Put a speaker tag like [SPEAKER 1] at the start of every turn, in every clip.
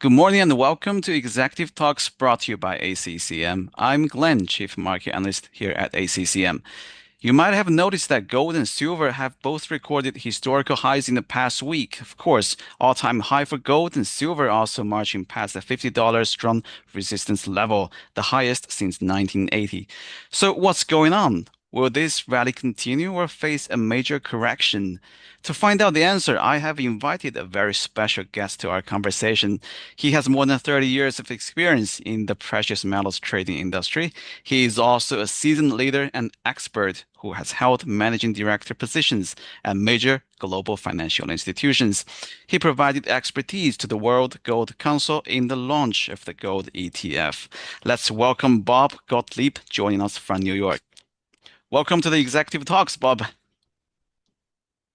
[SPEAKER 1] Good morning and welcome to Executive Talks brought to you by ACCM. I'm Glenn, Chief Market Analyst here at ACCM. You might have noticed that gold and silver have both recorded historical highs in the past week. Of course, all-time high for gold and silver also marching past the $50 strong resistance level, the highest since 1980. So what's going on? Will this rally continue or face a major correction? To find out the answer, I have invited a very special guest to our conversation. He has more than 30 years of experience in the precious metals trading industry. He is also a seasoned leader and expert who has held managing director positions at major global financial institutions. He provided expertise to the World Gold Council in the launch of the gold ETF. Let's welcome Bob Gottlieb joining us from New York. Welcome to the Executive Talks, Bob.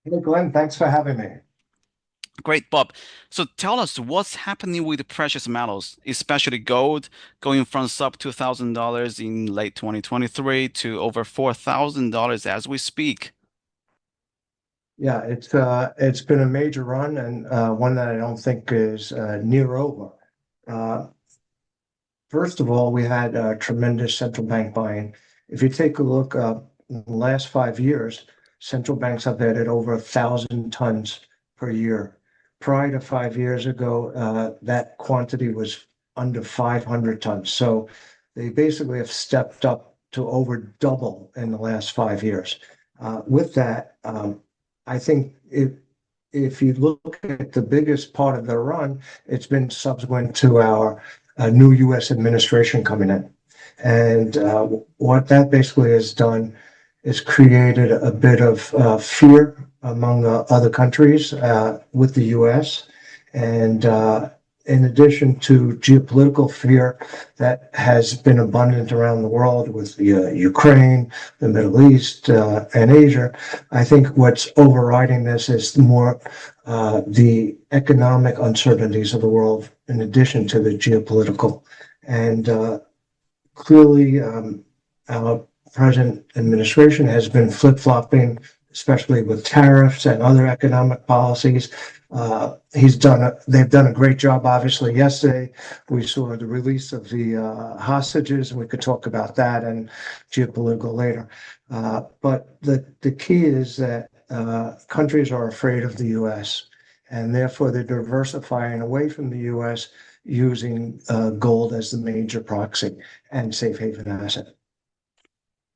[SPEAKER 2] Hey, Glenn, thanks for having me.
[SPEAKER 1] Great, Bob. So tell us what's happening with the precious metals, especially gold, going from sub $2,000 in late 2023 to over $4,000 as we speak.
[SPEAKER 2] Yeah, it's been a major run and one that I don't think is near over. Uh, First of all, we had tremendous central bank buying. If you take a look in the last 5 years, central banks have added over 1,000 tons per year. Prior to 5 years ago, that quantity was under 500 tons. So they basically have stepped up to over double in the last 5 years. With that, I think if you look at the biggest part of the run, it's been subsequent to our new U.S. administration coming in. And what that basically has done is created a bit of fear among other countries with the U.S. And in addition to geopolitical fear that has been abundant around the world with Ukraine, the Middle East, and Asia, I think what's overriding this is more the economic uncertainties of the world in addition to the geopolitical. And clearly, our present administration has been flip-flopping, especially with tariffs and other economic policies. They've done a great job. Obviously, yesterday we saw the release of the hostages, and we could talk about that and geopolitical later. But the key is that countries are afraid of the U.S. and therefore they're diversifying away from the U.S. using gold as the major proxy and safe haven asset.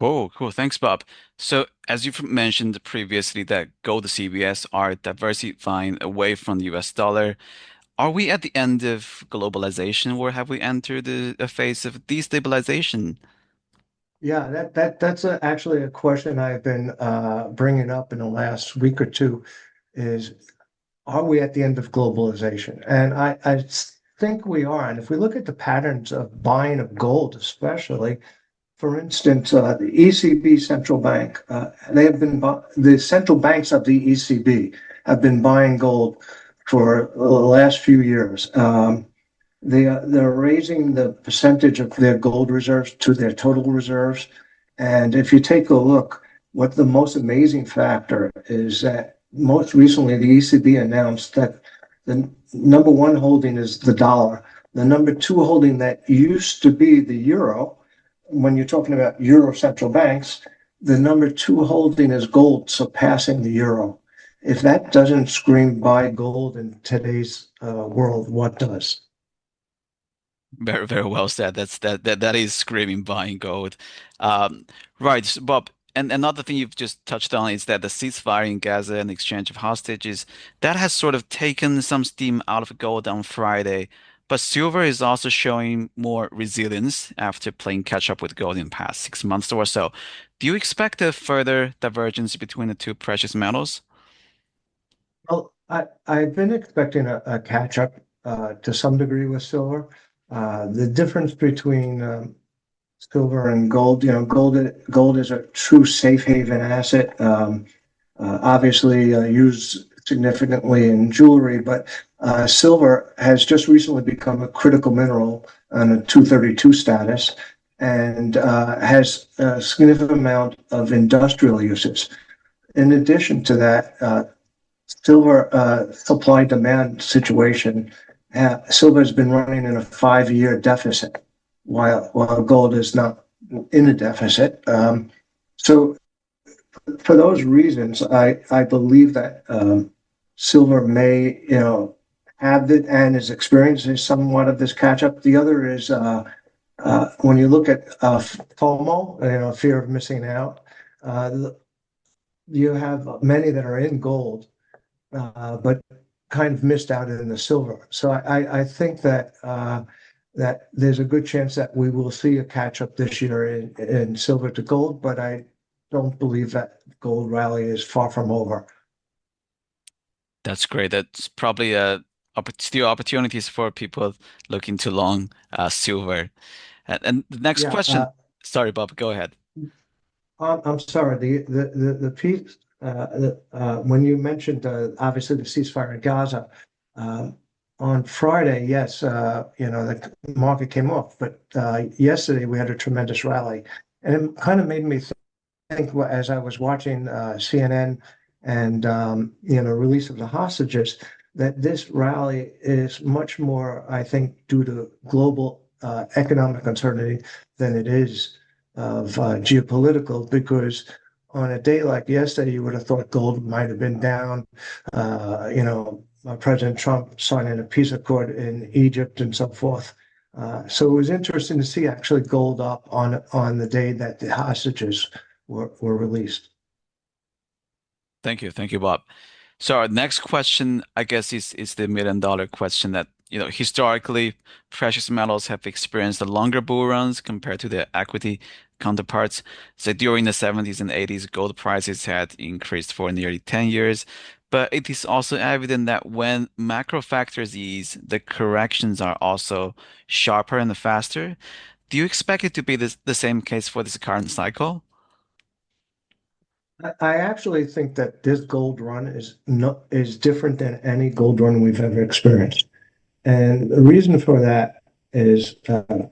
[SPEAKER 1] Oh, cool. Thanks, Bob. So, as you've mentioned previously, that gold CBS are diversifying away from the US dollar. Are we at the end of globalization, or have we entered a phase of destabilization?
[SPEAKER 2] Yeah, actually a question I've been bringing up in the last week or two is, are we at the end of globalization? And I think we are. And if we look at the patterns of buying of gold, especially, for instance, the ECB central bank, the central banks of the ECB have been buying gold for the last few years. They're raising the percentage of their gold reserves to their total reserves. And if you take a look, what the most amazing factor is that most recently the ECB announced that the number one holding is the dollar. The number two holding that used to be the euro. When you're talking about Euro central banks, the number two holding is gold, surpassing the euro. If that doesn't scream buy gold in today's world, what does?
[SPEAKER 1] Very, very well said. That is screaming buying gold. Um, right, so Bob. And another thing you've just touched on is that the ceasefire in Gaza and exchange of hostages, that has sort of taken some steam out of gold on Friday. But silver is also showing more resilience after playing catch up with gold in the past 6 months or so. Do you expect a further divergence between the two precious metals?
[SPEAKER 2] Well, I've been expecting a catch up to some degree with silver. The difference between silver and gold, gold is a true safe haven asset. Obviously, used significantly in jewelry, but silver has just recently become a critical mineral on a 232 status and has a significant amount of industrial uses. In addition to that, silver supply demand situation silver has been running in a 5-year deficit, while gold is not in a deficit. So for those reasons, I believe that silver may, have it and is experiencing somewhat of this catch up. The other is when you look at FOMO, fear of missing out. Uh, you have many that are in gold, but kind of missed out in the silver. So I think that that there's a good chance that we will see a catch up this year in silver to gold, but I don't believe that gold rally is far from over.
[SPEAKER 1] That's great. That's probably still opportunities for people looking to long silver. And the next
[SPEAKER 2] Yeah,
[SPEAKER 1] question, sorry, Bob, go ahead.
[SPEAKER 2] I'm sorry. The piece when you mentioned obviously the ceasefire in Gaza uh, on Friday, yes, the market came off, but yesterday we had a tremendous rally, and it kind of made me think as I was watching CNN and release of the hostages that this rally is much more, I think, due to global economic uncertainty than it is of geopolitical. Because on a day like yesterday, you would have thought gold might have been down. President Trump signing a peace accord in Egypt and so forth. So it was interesting to see actually gold up on the day that the hostages were released.
[SPEAKER 1] Thank you, Bob. So our next question, I guess, is the million-dollar question that, historically, precious metals have experienced the longer bull runs compared to their equity counterparts. So during the 70s and 80s, gold prices had increased for nearly 10 years. But it is also evident that when macro factors ease, the corrections are also sharper and faster. Do you expect it to be the same case for this current cycle?
[SPEAKER 2] I actually think that this gold run is different than any gold run we've ever experienced. And the reason for that is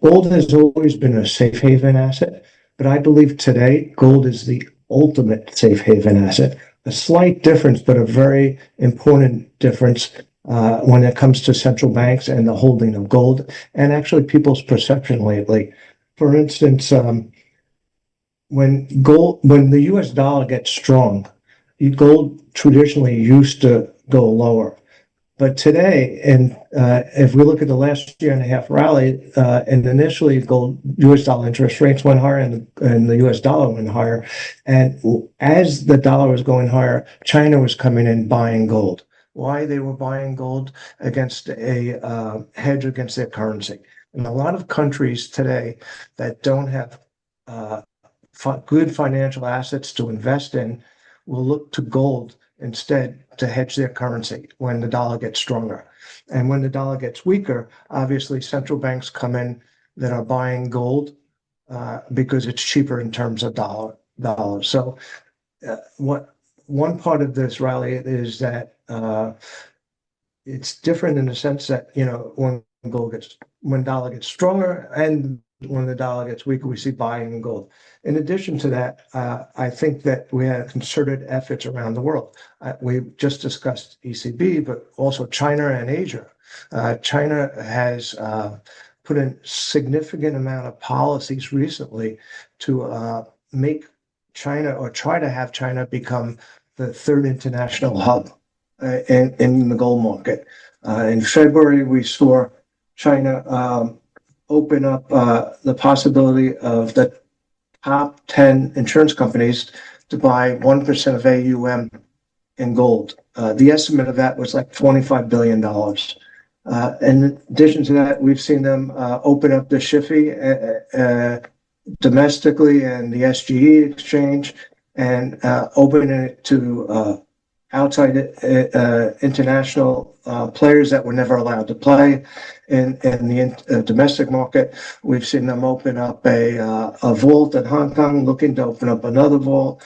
[SPEAKER 2] gold has always been a safe haven asset, but I believe today gold is the ultimate safe haven asset. A slight difference, but a very important difference when it comes to central banks and the holding of gold, and actually people's perception lately. For instance, when the US dollar gets strong, gold traditionally used to go lower. But today, and if we look at the last year and a half rally, and initially gold US dollar interest rates went higher and the US dollar went higher. And as the dollar was going higher, China was coming in buying gold. Why they were buying gold? Against a hedge against their currency. And a lot of countries today that don't have uh, good financial assets to invest in will look to gold instead to hedge their currency when the dollar gets stronger. And when the dollar gets weaker, obviously central banks come in that are buying gold because it's cheaper in terms of dollars. So what one part of this rally is that it's different in the sense that when dollar gets stronger and when the dollar gets weaker, we see buying in gold. In addition to that, I think that we have concerted efforts around the world. We just discussed ECB, but also China and Asia. China has put in significant amount of policies recently to make China or try to have China become the third international hub in the gold market. In February, we saw China open up the possibility of the top 10 insurance companies to buy 1% of AUM in gold. The estimate of that was like $25 billion. In addition to that, we've seen them open up the SHFI domestically and the SGE exchange and open it to outside international players that were never allowed to play in the domestic market. We've seen them open up a vault in Hong Kong, looking to open up another vault.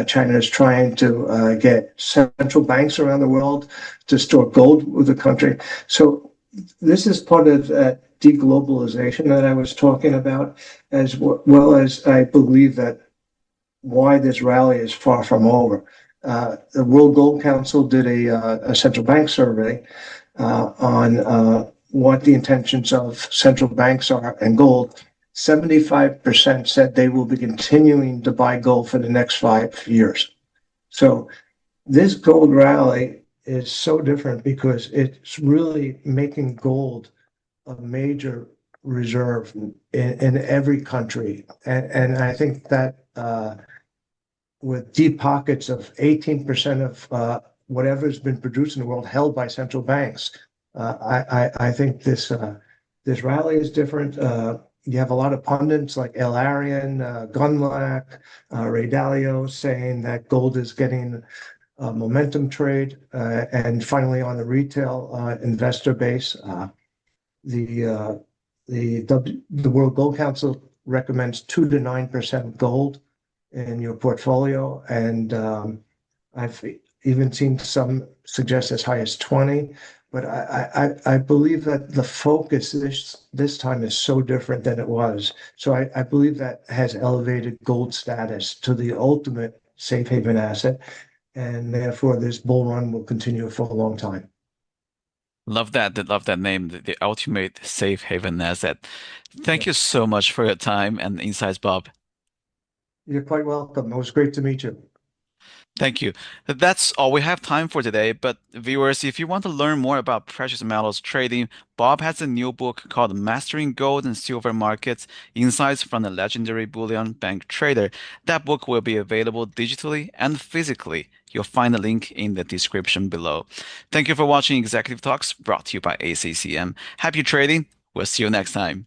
[SPEAKER 2] China is trying to get central banks around the world to store gold with the country. So this is part of that de-globalization that I was talking about, as well as I believe that why this rally is far from over. The World Gold Council did a central bank survey on what the intentions of central banks are and gold, 75% said they will be continuing to buy gold for the next 5 years. So this gold rally is so different because it's really making gold a major reserve in every country. And I think that with deep pockets of 18% of whatever's been produced in the world held by central banks, I think this rally is different. You have a lot of pundits like El Arian, Gunlack, Ray Dalio saying that gold is getting momentum trade. And finally, on the retail investor base, the uh, the World Gold Council recommends 2 to 9% gold in your portfolio, and I've even seen some suggest as high as 20. But I believe that the focus this time is so different than it was. So I believe that has elevated gold status to the ultimate safe haven asset, and therefore this bull run will continue for a long time.
[SPEAKER 1] Love that. Love that name, the ultimate safe haven asset. Thank
[SPEAKER 2] Yeah,
[SPEAKER 1] you so much for your time and insights, Bob.
[SPEAKER 2] you're quite welcome. It was great to meet you.
[SPEAKER 1] Thank you. That's all we have time for today. But viewers, if you want to learn more about precious metals trading, Bob has a new book called Mastering Gold and Silver Markets: Insights from the Legendary Bullion Bank Trader. That book will be available digitally and physically. You'll find the link in the description below. Thank you for watching Executive Talks brought to you by ACCM. Happy trading. We'll see you next time.